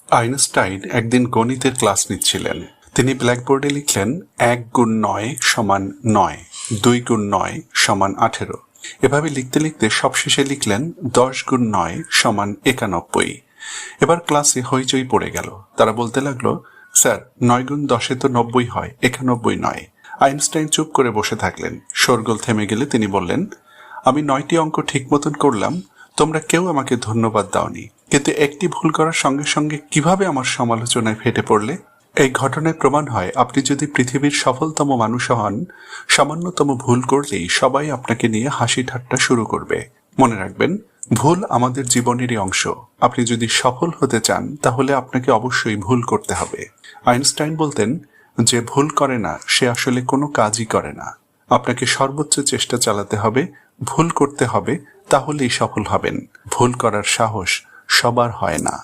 Einstein একদিন গণিতের class নিচ্ছিলেন। তিনি ব্ল্যাকবোর্ডে লিখলেন 1 গুণ 9 সমান 9, 2 গুণ 9 সমান 18। এভাবে লিখতে লিখতে সবশেষে লিখলেন 10 গুণ 9 সমান 91। এবার ক্লাসে হইচই পড়ে গেল। তারা বলতে লাগলো, স্যার 9 গুণ 10 তো 90 হয়, 91 নয়। আইনস্টাইন চুপ করে বসে থাকলেন। শোরগোল থেমে গেলে তিনি বললেন, আমি 9টি অঙ্ক ঠিক মতন করলাম, তোমরা কেউ আমাকে ধন্যবাদ দাওনি, কিন্তু একটি ভুল করার সঙ্গে সঙ্গে কিভাবে আমার সমালোচনায় ফেটে পড়লে? এই ঘটনায় প্রমাণ হয়, আপনি যদি পৃথিবীর সফলতম মানুষ হন, সামান্যতম ভুল করলেই সবাই আপনাকে নিয়ে হাসি ঠাট্টা শুরু করবে। মনে রাখবেন, ভুল আমাদের জীবনেরই অংশ। আপনি যদি সফল হতে চান তাহলে আপনাকে অবশ্যই ভুল করতে হবে। আইনস্টাইন বলতেন, যে ভুল করে না সে আসলে কোনো কাজই করে না। আপনাকে সর্বোচ্চ চেষ্টা চালাতে হবে, ভুল করতে হবে, তাহলেই সফল হবেন। ভুল করার সাহস সবার হয় না।